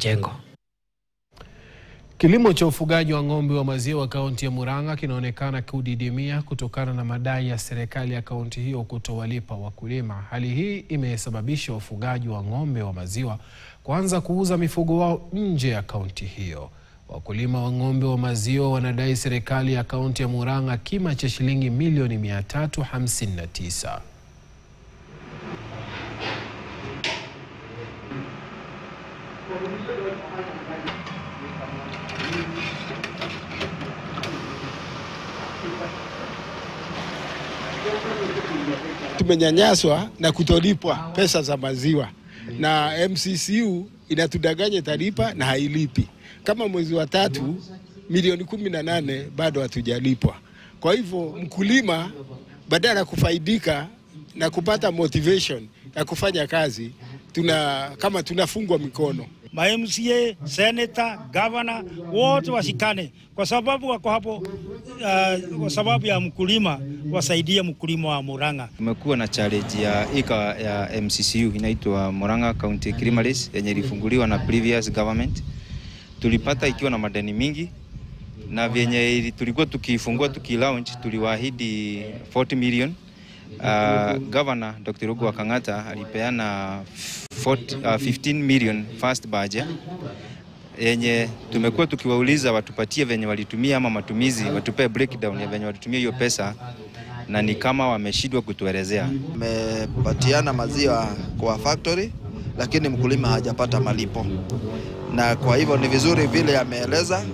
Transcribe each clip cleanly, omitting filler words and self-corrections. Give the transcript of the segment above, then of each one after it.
mjengo. Kilimo cha ufugaji wa ng'ombe wa maziwa kaunti ya Murang'a kinaonekana kudidimia kutokana na madai ya serikali ya kaunti hiyo kutowalipa wakulima. Hali hii imesababisha wafugaji wa ng'ombe wa maziwa kuanza kuuza mifugo wao nje ya kaunti hiyo. Wakulima wa ng'ombe wa maziwa wanadai serikali ya kaunti ya Murang'a kima cha shilingi milioni 359. Tumenyanyaswa na kutolipwa pesa za maziwa, na MCCU inatudanganya italipa na hailipi. Kama mwezi wa 3 milioni 18 bado hatujalipwa. Kwa hivyo mkulima badala ya kufaidika na kupata motivation ya kufanya kazi, kama tunafungwa mikono. MCA, senator, governor wote washikane kwa sababu wako hapo kwa sababu ya mkulima, wasaidie mkulima wa Murang'a. Tumekuwa na challenge ya MCCU inaitwa Murang'a County Criminals yenye ilifunguliwa na previous government. Tulipata ikiwa na madeni mingi, na vyenye tulikuwa tukifungua tukilaunch tuliwaahidi 40 million. Governor Dr. Ogo Kang'ata alipeana 15 million first budget, yenye tumekuwa tukiwauliza watupatie venye walitumia ama matumizi, watupe breakdown ya venye walitumia hiyo pesa, na ni kama wameshindwa kutuelezea. Tumepatiana maziwa kwa factory lakini mkulima hajapata malipo, na kwa hivyo ni vizuri vile ameeleza,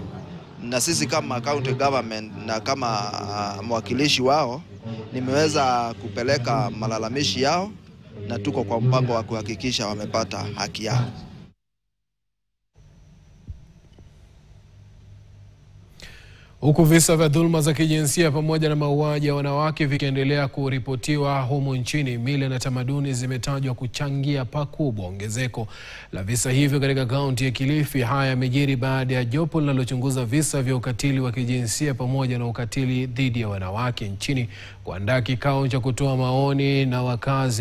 na sisi kama county government na kama mwakilishi wao nimeweza kupeleka malalamishi yao, na tuko kwa mpango wa kuhakikisha wamepata haki yao. Huku visa vya dhuluma za kijinsia pamoja na mauaji ya wanawake vikiendelea kuripotiwa humu nchini, mila na tamaduni zimetajwa kuchangia pakubwa ongezeko la visa hivyo katika kaunti ya Kilifi. Haya yamejiri baada ya jopo linalochunguza visa vya ukatili wa kijinsia pamoja na ukatili dhidi ya wanawake nchini kuandaa kikao cha kutoa maoni na wakazi